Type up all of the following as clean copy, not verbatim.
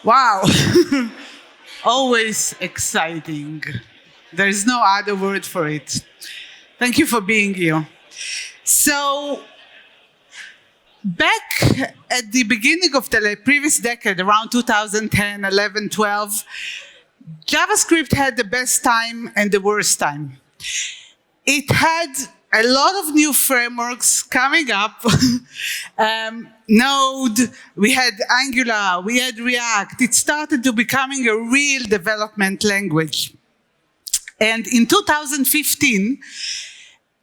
Wow. Always exciting. There is no other word for it. Thank you for being here. So, back at the beginning of the previous decade, around 2010, 11, 12, JavaScript had the best time and the worst time. It had a lot of new frameworks coming up. Node, we had Angular, we had React. It started to becoming a real development language. And in 2015,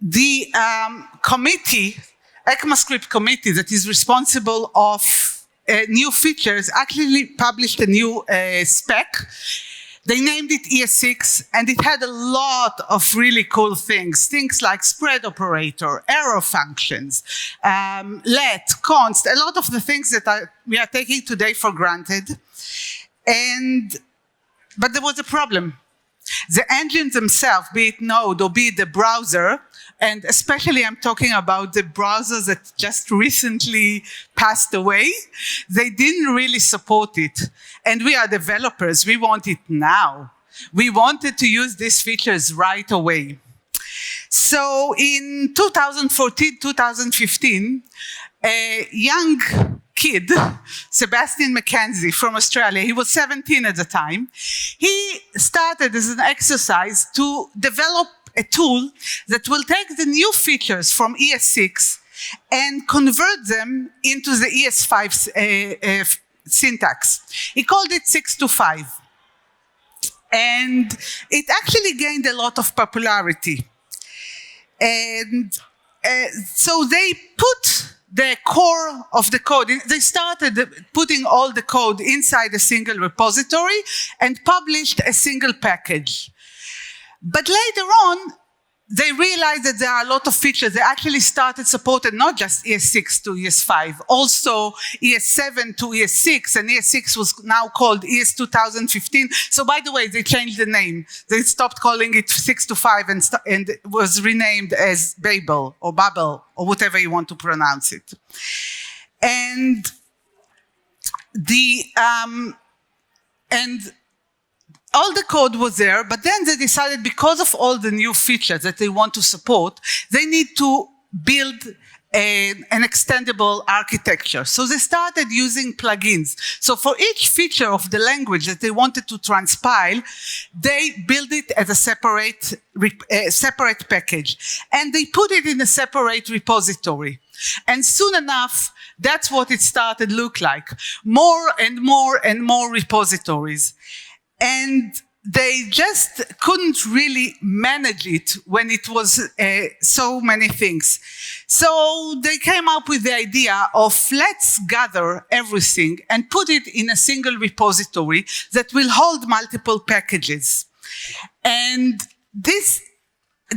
the committee, ECMAScript committee that is responsible of new features actually published a new spec. They named it ES6, and it had a lot of really cool things. Things like spread operator, error functions, let, const, a lot of the things that we are taking today for granted. But there was a problem. The engines themselves, be it Node or be it the browser, and especially I'm talking about the browsers that just recently passed away, they didn't really support it. And we are developers, we want it now. We wanted to use these features right away. So in 2014, 2015, a young kid, Sebastian McKenzie from Australia, he was 17 at the time, he started as an exercise to develop a tool that will take the new features from ES6 and convert them into the ES5 syntax. He called it 625. And it actually gained a lot of popularity. And so they put the core of the code, they started putting all the code inside a single repository and published a single package. But later on, they realized that there are a lot of features. They actually started supporting not just ES6 to ES5, also ES7 to ES6, and ES6 was now called ES 2015. So by the way, they changed the name. They stopped calling it 625 and it was renamed as Babel or whatever you want to pronounce it. And all the code was there, but then they decided because of all the new features that they want to support, they need to build an extendable architecture. So they started using plugins. So for each feature of the language that they wanted to transpile, they built it as a separate package. And they put it in a separate repository. And soon enough, that's what it started to look like. More and more and more repositories. And they just couldn't really manage it when it was so many things. So they came up with the idea of let's gather everything and put it in a single repository that will hold multiple packages. And this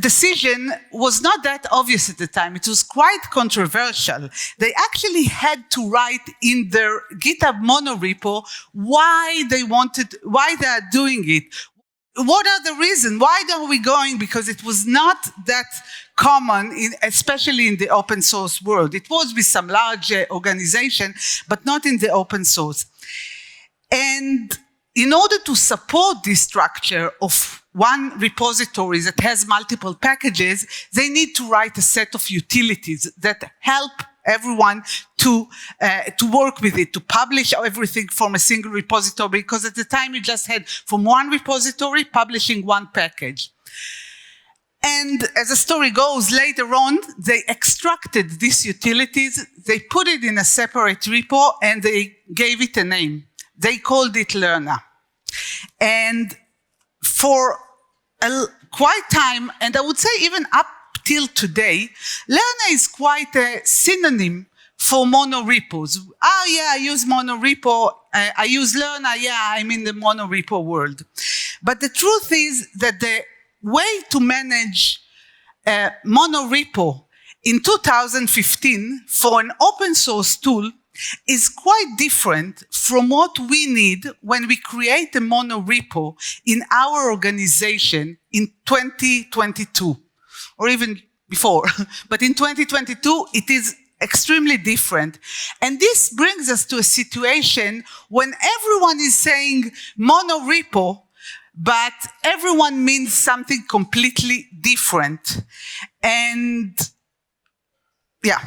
decision was not that obvious at the time. It was quite controversial. They actually had to write in their GitHub monorepo why they are doing it. What are the reasons? Why are we going? Because it was not that common, especially in the open source world. It was with some large organization, but not in the open source. And in order to support this structure of one repository that has multiple packages, they need to write a set of utilities that help everyone to work with it, to publish everything from a single repository, because at the time you just had from one repository publishing one package. And as the story goes, later on, they extracted these utilities, they put it in a separate repo, and they gave it a name. They called it Learner. And for quite time, and I would say even up till today, Learner is quite a synonym for monorepos. Oh yeah, I use monorepo, I use Learner, yeah, I'm in the monorepo world. But the truth is that the way to manage monorepo in 2015 for an open source tool is quite different from what we need when we create a monorepo in our organization in 2022, or even before. But in 2022, it is extremely different. And this brings us to a situation when everyone is saying monorepo, but everyone means something completely different. And yeah,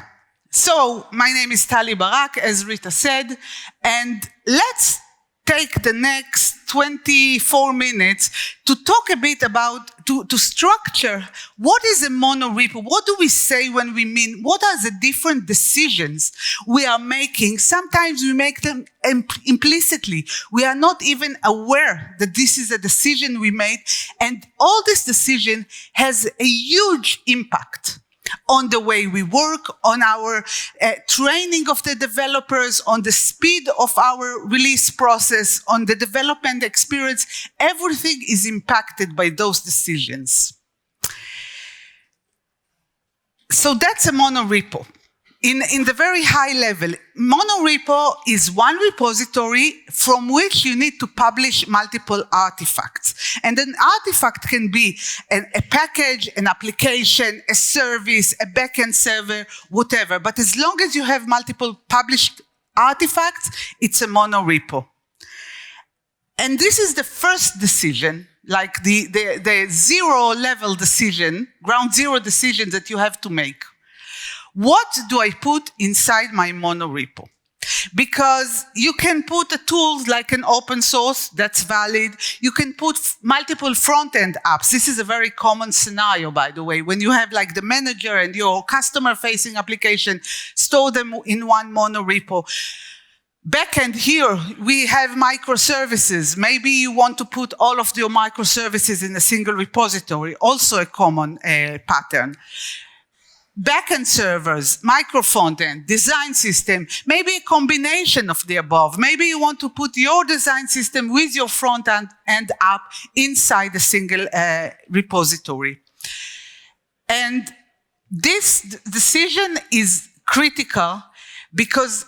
so my name is Barak, as Rita said, and let's take the next 24 minutes to talk a bit about, to structure what is a monorepo, what do we say when we mean, what are the different decisions we are making. Sometimes we make them implicitly. We are not even aware that this is a decision we made, and all this decision has a huge impact on the way we work, on our training of the developers, on the speed of our release process, on the development experience. Everything is impacted by those decisions. So that's a monorepo. In the very high level, monorepo is one repository from which you need to publish multiple artifacts. And an artifact can be a package, an application, a service, a backend server, whatever. But as long as you have multiple published artifacts, it's a monorepo. And this is the first decision, like the zero-level decision, ground zero decision that you have to make. What do I put inside my monorepo? Because you can put a tool like an open source, that's valid. You can put multiple front-end apps. This is a very common scenario, by the way, when you have like the manager and your customer-facing application, store them in one monorepo. Backend here, we have microservices. Maybe you want to put all of your microservices in a single repository, also a common pattern. Backend servers, micro frontend, design system, maybe a combination of the above. Maybe you want to put your design system with your front end app inside a single repository. And this decision is critical because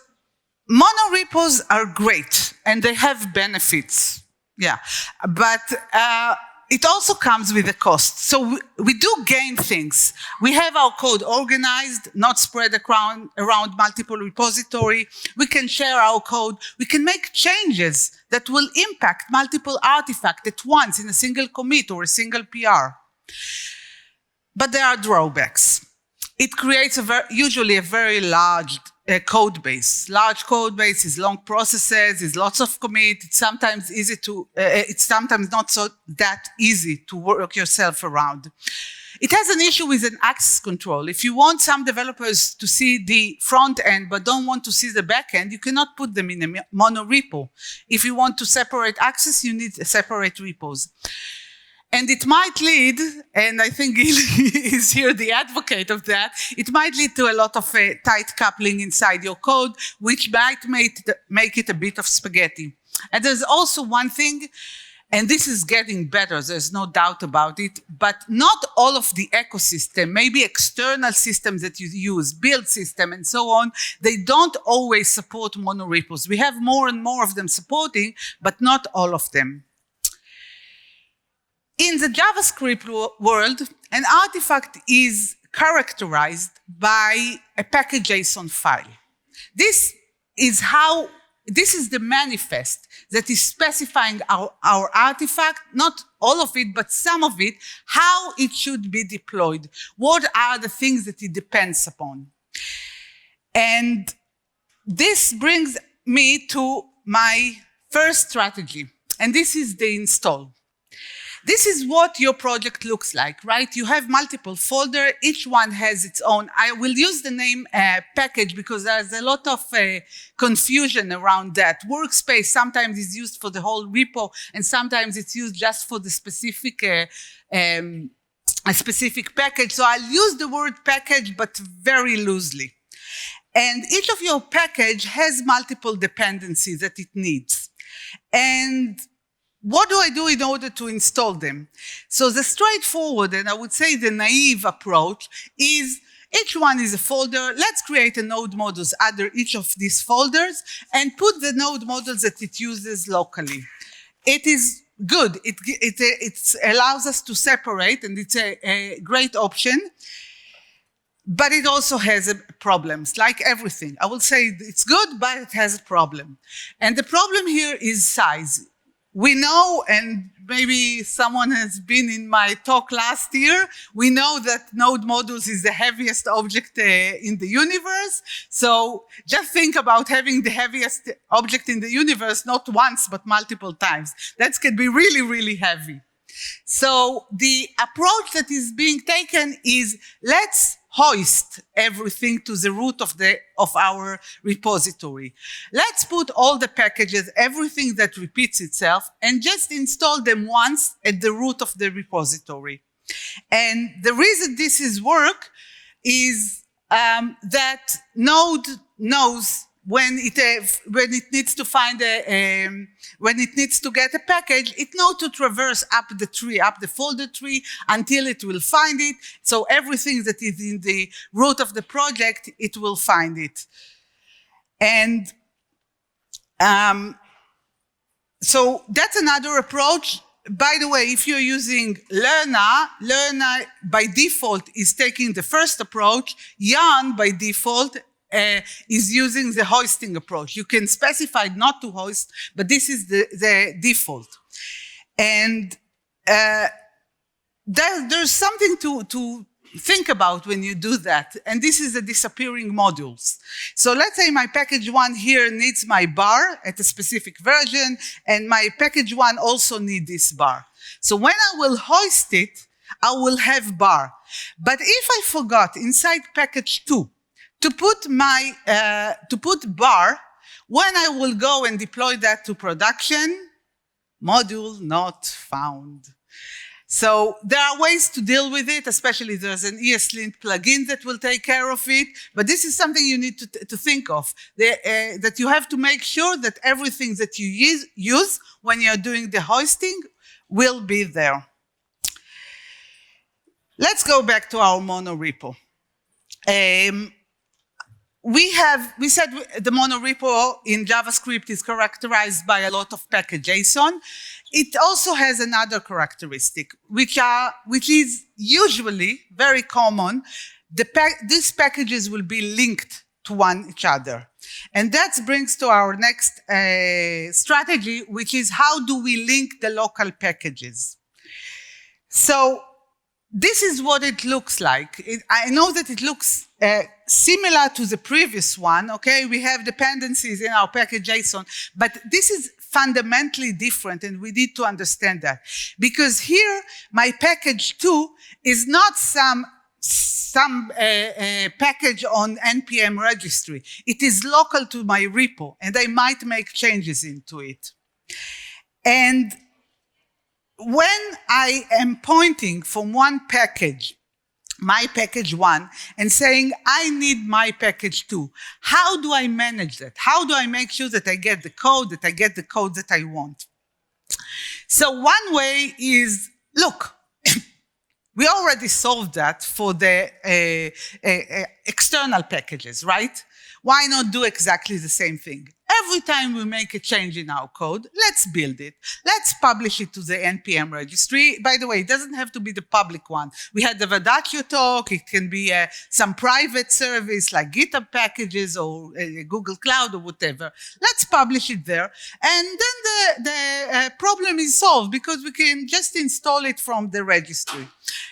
monorepos are great and they have benefits. Yeah, but it also comes with a cost. So we do gain things. We have our code organized, not spread around multiple repositories. We can share our code. We can make changes that will impact multiple artifacts at once in a single commit or a single PR. But there are drawbacks. It creates usually a very large code base. Large code base is long processes, is lots of commit. It's sometimes it's sometimes not so that easy to work yourself around. It has an issue with an access control. If you want some developers to see the front end but don't want to see the back end, you cannot put them in a monorepo. If you want to separate access, you need separate repos. And it might lead, and I think Gil is here the advocate of that, it might lead to a lot of tight coupling inside your code, which might make it a bit of spaghetti. And there's also one thing, and this is getting better, there's no doubt about it, but not all of the ecosystem, maybe external systems that you use, build system and so on, they don't always support monorepos. We have more and more of them supporting, but not all of them. In the JavaScript world, an artifact is characterized by a package.json file. This is the manifest that is specifying our artifact, not all of it, but some of it, how it should be deployed. What are the things that it depends upon? And this brings me to my first strategy, and this is the install. This is what your project looks like, right? You have multiple folders, each one has its own. I will use the name package because there's a lot of confusion around that. Workspace sometimes is used for the whole repo, and sometimes it's used just for the specific a specific package. So I'll use the word package, but very loosely. And each of your package has multiple dependencies that it needs. And what do I do in order to install them? So the straightforward, and I would say the naive approach, is each one is a folder. Let's create a node modules under each of these folders and put the node modules that it uses locally. It is good. It allows us to separate, and it's a great option. but it also has problems, like everything. I will say it's good, but it has a problem. And the problem here is size. We know, and maybe someone has been in my talk last year, we know that node modules is the heaviest object in the universe. So just think about having the heaviest object in the universe, not once, but multiple times. That can be really, really heavy. So the approach that is being taken is, let's hoist everything to the root of our repository. Let's put all the packages, everything that repeats itself, and just install them once at the root of the repository. And the reason this is work is that Node knows when it needs to find when it needs to get a package, it knows to traverse up the tree, up the folder tree, until it will find it. So everything that is in the root of the project, it will find it. And so that's another approach. By the way, if you're using Lerna by default is taking the first approach. Yarn by default is using the hoisting approach. You can specify not to hoist, but this is the default. And there's something to think about when you do that, and this is the disappearing modules. So let's say my package 1 here needs my bar at a specific version, and my package 1 also needs this bar. So when I will hoist it, I will have bar. But if I forgot inside package 2 to put bar, when I will go and deploy that to production, module not found. So there are ways to deal with it, especially there's an ESLint plugin that will take care of it, but this is something you need to think of, that you have to make sure that everything that you use when you're doing the hoisting will be there. Let's go back to our monorepo. We said the monorepo in JavaScript is characterized by a lot of package.json. It also has another characteristic, which is usually very common. These packages will be linked to each other. And that brings to our next strategy, which is how do we link the local packages? So this is what it looks like. I know that it looks similar to the previous one, okay? We have dependencies in our package.json, but this is fundamentally different, and we need to understand that. Because here, my package 2 is not some package on NPM registry. It is local to my repo, and I might make changes into it. And when I am pointing from one package, my package 1, and saying, I need my package 2, how do I manage that? How do I make sure that I get the code that I want? So one way is, look, we already solved that for the external packages, right? Why not do exactly the same thing? Every time we make a change in our code, let's build it. Let's publish it to the NPM registry. By the way, it doesn't have to be the public one. We had the Vadakio talk. It can be some private service like GitHub packages or Google Cloud or whatever. Let's publish it there. And then the problem is solved because we can just install it from the registry.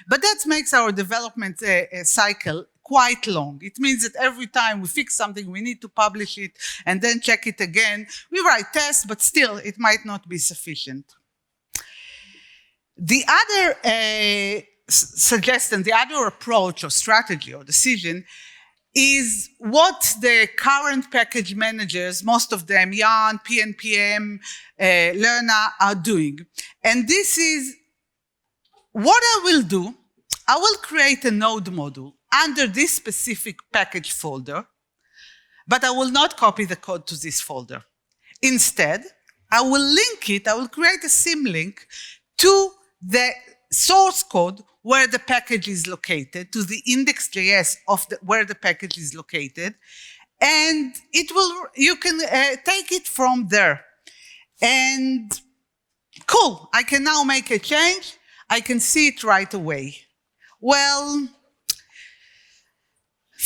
But that makes our development cycle quite long. It means that every time we fix something, we need to publish it and then check it again. We write tests, but still, it might not be sufficient. The other suggestion, the other approach or strategy or decision is what the current package managers, most of them, Yarn, PNPM, Lerna, are doing. And this is what I will do. I will create a node module under this specific package folder, but I will not copy the code to this folder. Instead, I will link it, I will create a symlink to the source code where the package is located, to the index.js of where the package is located, and you can take it from there. And cool, I can now make a change, I can see it right away. Well,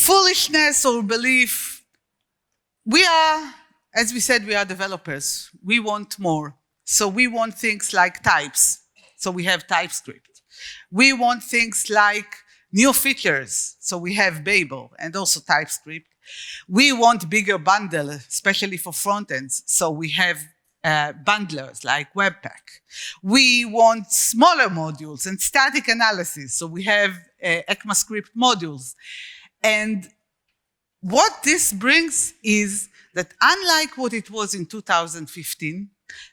foolishness or belief. We are, as we said, we are developers. We want more. So we want things like types. So we have TypeScript. We want things like new features. So we have Babel and also TypeScript. We want bigger bundle, especially for front ends. So we have bundlers like Webpack. We want smaller modules and static analysis. So we have ECMAScript modules. And what this brings is that unlike what it was in 2015,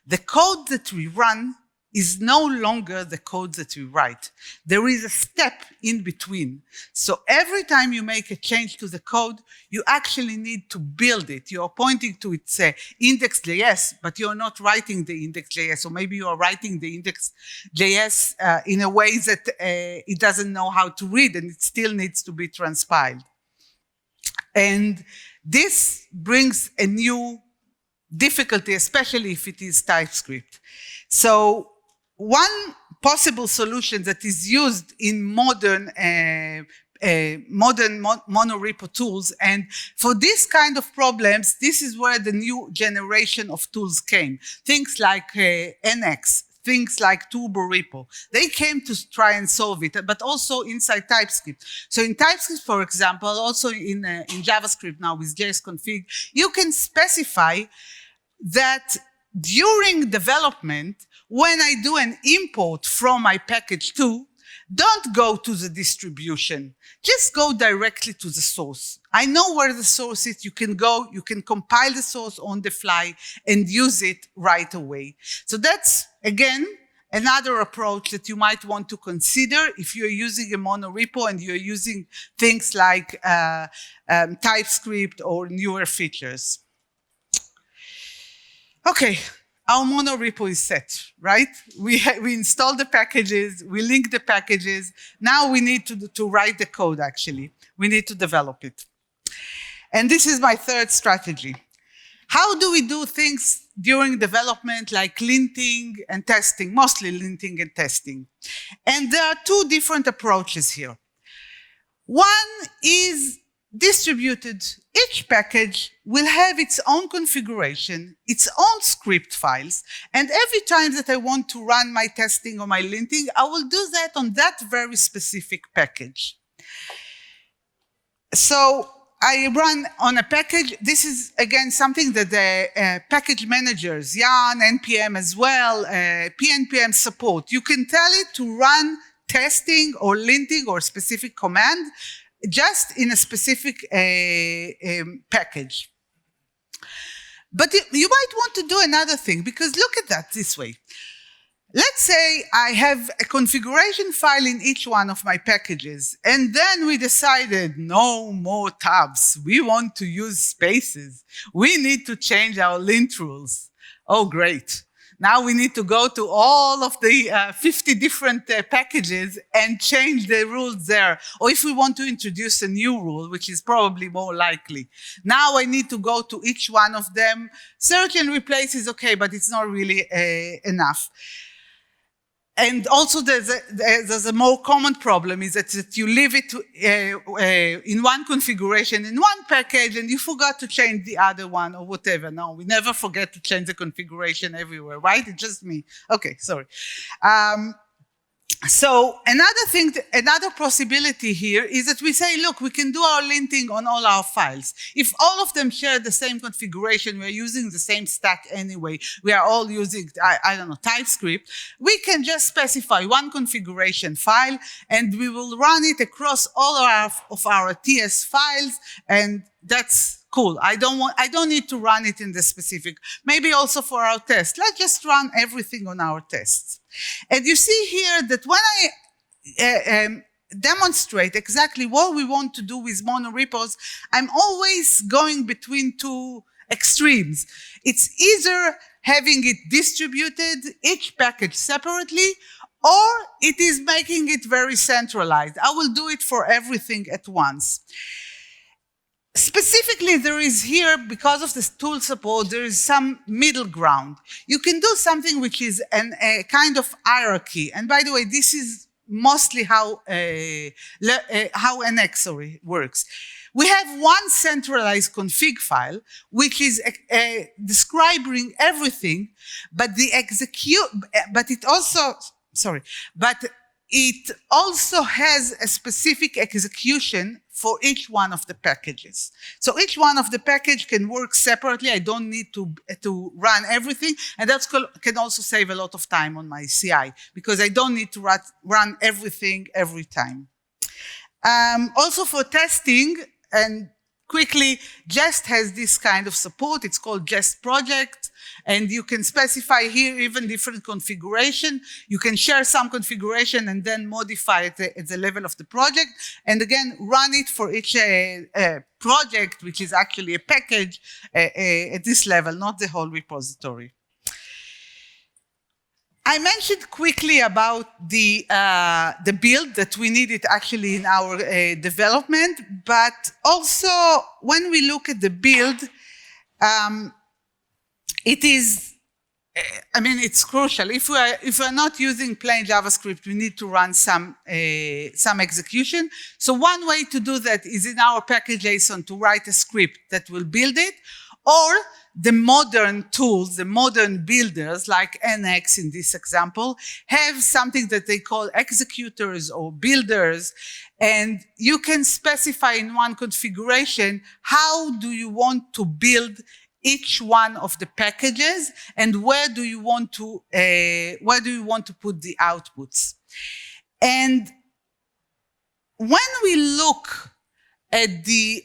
the code that we run is no longer the code that we write. There is a step in between. So every time you make a change to the code, you actually need to build it. You are pointing to its index.js, but you're not writing the index.js, or maybe you are writing the index.js in a way that it doesn't know how to read, and it still needs to be transpiled. And this brings a new difficulty, especially if it is TypeScript. So one possible solution that is used in modern monorepo tools, and for this kind of problems, this is where the new generation of tools came. Things like NX, things like turborepo. They came to try and solve it, but also inside TypeScript. So in TypeScript, for example, also in JavaScript now with JSConfig, you can specify that during development, when I do an import from my package 2, don't go to the distribution. Just go directly to the source. I know where the source is. You can go, you can compile the source on the fly and use it right away. So that's, again, another approach that you might want to consider if you're using a monorepo and you're using things like TypeScript or newer features. Okay. Our monorepo is set, right? We install the packages, we link the packages. Now we need to write the code, actually. We need to develop it. And this is my third strategy. How do we do things during development like linting and testing, mostly linting and testing? And there are two different approaches here. One is distributed. Each package will have its own configuration, its own script files, and every time that I want to run my testing or my linting, I will do that on that very specific package. So I run on a package. This is, again, something that the package managers, Yarn, NPM as well, PNPM support. You can tell it to run testing or linting or specific command just in a specific package. But you might want to do another thing, because look at that this way. Let's say I have a configuration file in each one of my packages, and then we decided no more tabs. We want to use spaces. We need to change our lint rules. Oh, great. Now we need to go to all of the 50 different packages and change the rules there. Or if we want to introduce a new rule, which is probably more likely. Now I need to go to each one of them. Search and replace is okay, but it's not really enough. And also there's a more common problem is that you leave it in one configuration, in one package, and you forgot to change the other one or whatever. No, we never forget to change the configuration everywhere, right? It's just me. Okay, sorry. So another possibility here is that we say, look, we can do our linting on all our files. If all of them share the same configuration, we're using the same stack anyway, we are all using, I don't know, TypeScript, we can just specify one configuration file and we will run it across all of our TS files, and that's cool. I don't need to run it in the specific. Maybe also for our test. Let's just run everything on our tests. And you see here that when I demonstrate exactly what we want to do with monorepos, I'm always going between two extremes. It's either having it distributed, each package separately, or it is making it very centralized. I will do it for everything at once. Specifically, there is here, because of this tool support, there is some middle ground. You can do something which is a kind of hierarchy. And by the way, this is mostly how NX works. We have one centralized config file, which is describing everything, but it also has a specific execution for each one of the packages. So each one of the package can work separately. I don't need to run everything. And that can also save a lot of time on my CI, because I don't need to run everything every time. Also for testing, and quickly, Jest has this kind of support. It's called Jest Project. And you can specify here even different configuration. You can share some configuration and then modify it at the level of the project. And again, run it for each project, which is actually a package at this level, not the whole repository. I mentioned quickly about the build, that we need it actually in our development, but also when we look at the build, it's crucial. If we're not using plain JavaScript, we need to run some execution. So one way to do that is in our package.json to write a script that will build it, or the modern tools, the modern builders like NX in this example, have something that they call executors or builders, and you can specify in one configuration how do you want to build each one of the packages, and where do you want to put the outputs. And when we look at the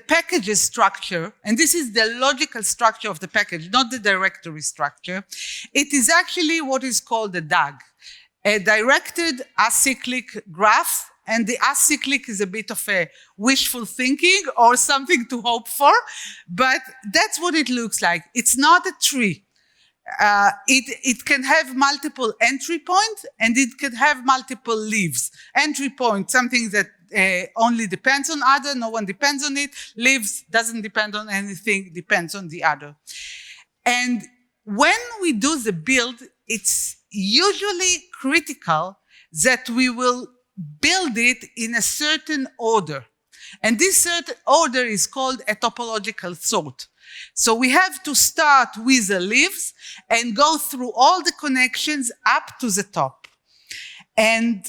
packages structure, and this is the logical structure of the package, not the directory structure, it is actually what is called a DAG, a directed acyclic graph. And the acyclic is a bit of a wishful thinking or something to hope for, but that's what it looks like. It's not a tree. It can have multiple entry points, and it can have multiple leaves. Entry point, something that only depends on other, no one depends on it. Leaves doesn't depend on anything, depends on the other. And when we do the build, it's usually critical that we will build it in a certain order. And this certain order is called a topological sort. So we have to start with the leaves and go through all the connections up to the top. And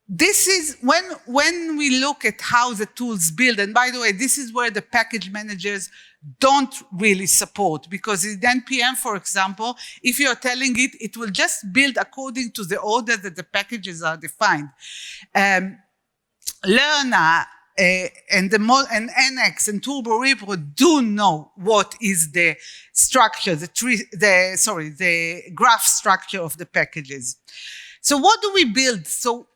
this is when we look at how the tools build, and by the way, this is where the package managers don't really support, because in NPM, for example, if you're telling it, it will just build according to the order that the packages are defined. Lerna and NX and TurboRepro do know what is the structure, the graph structure of the packages. So what do we build? So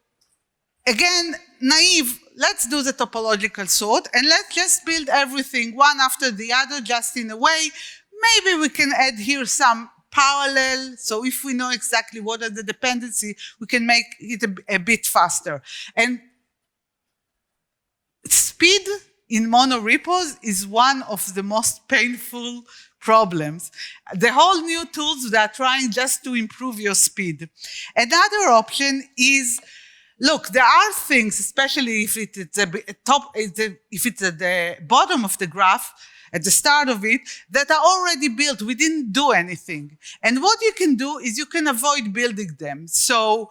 again, naive, let's do the topological sort, and let's just build everything one after the other, just in a way. Maybe we can add here some parallel, so if we know exactly what are the dependencies, we can make it a bit faster. And speed in monorepos is one of the most painful problems. The whole new tools that are trying just to improve your speed. Another option is, look, there are things, especially if it's at the bottom of the graph, at the start of it, that are already built. We didn't do anything. And what you can do is you can avoid building them. So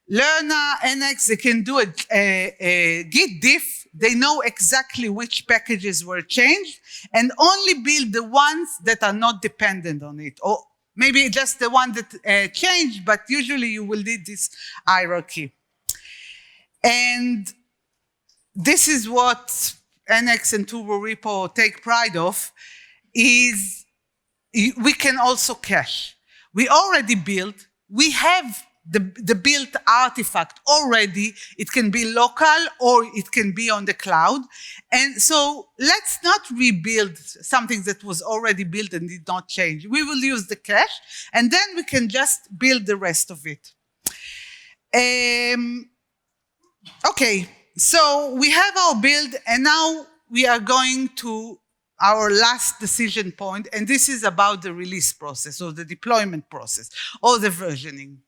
Lerna, NX, they can do a git diff. They know exactly which packages were changed, and only build the ones that are not dependent on it. Or maybe just the one that changed, but usually you will need this hierarchy. And this is what NX and TurboRepo take pride of, is we can also cache. We already built, we have the built artifact already. It can be local or it can be on the cloud. And so let's not rebuild something that was already built and did not change. We will use the cache, and then we can just build the rest of it. Okay, so we have our build, and now we are going to our last decision point, and this is about the release process or the deployment process or the versioning.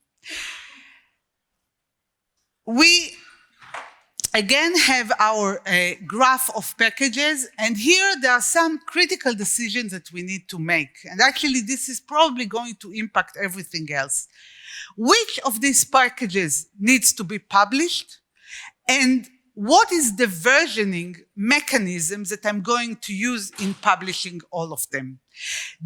again have our graph of packages, and here there are some critical decisions that we need to make. And actually, this is probably going to impact everything else. Which of these packages needs to be published? And what is the versioning mechanism that I'm going to use in publishing all of them?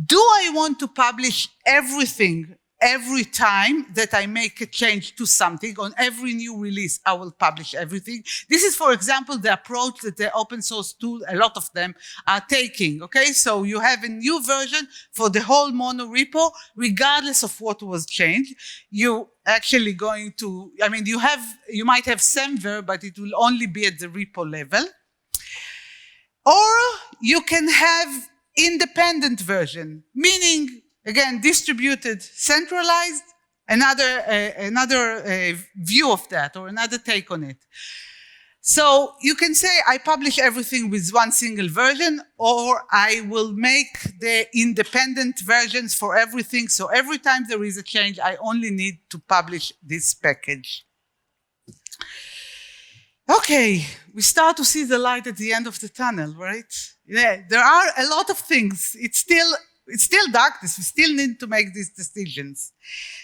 Do I want to publish everything every time that I make a change to something? On every new release, I will publish everything. This is, for example, the approach that the open source tool, a lot of them are taking, okay? So you have a new version for the whole monorepo, regardless of what was changed. You actually going to, I mean, you might have semver, but it will only be at the repo level. Or you can have independent version, meaning, again, distributed, centralized, another view of that, or another take on it. So you can say, I publish everything with one single version, or I will make the independent versions for everything. So every time there is a change, I only need to publish this package. Okay, we start to see the light at the end of the tunnel, right? Yeah, there are a lot of things. It's still darkness. We still need to make these decisions.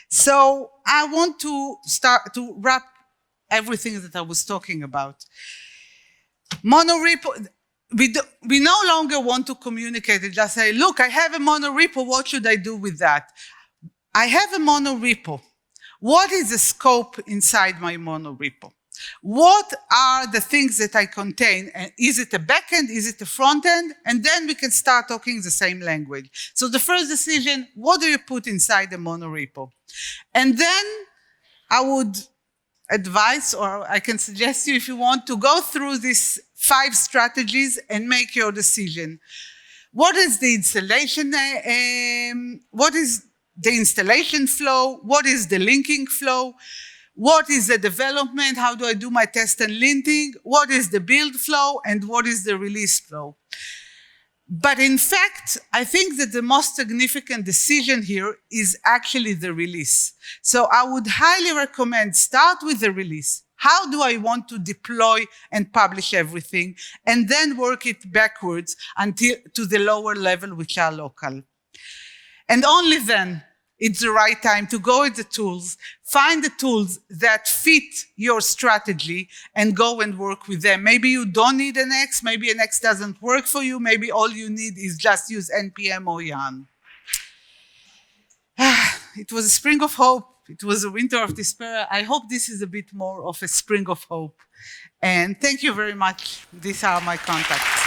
So I want to start to wrap everything that I was talking about. Monorepo, we no longer want to communicate and just say, look, I have a monorepo, what should I do with that? I have a monorepo. What is the scope inside my monorepo? What are the things that I contain? Is it a backend? Is it a front end? And then we can start talking the same language. So the first decision, what do you put inside the monorepo? And then I would advise, or I can suggest you if you want to go through these 5 strategies and make your decision. What is the installation? What is the installation flow? What is the linking flow? What is the development? How do I do my test and linting? What is the build flow? And what is the release flow? But in fact, I think that the most significant decision here is actually the release. So I would highly recommend start with the release. How do I want to deploy and publish everything? And then work it backwards until to the lower level, which are local. And only then it's the right time to go with the tools, find the tools that fit your strategy and go and work with them. Maybe you don't need an X, maybe an X doesn't work for you, maybe all you need is just use NPM or Yarn. It was a spring of hope. It was a winter of despair. I hope this is a bit more of a spring of hope. And thank you very much. These are my contacts.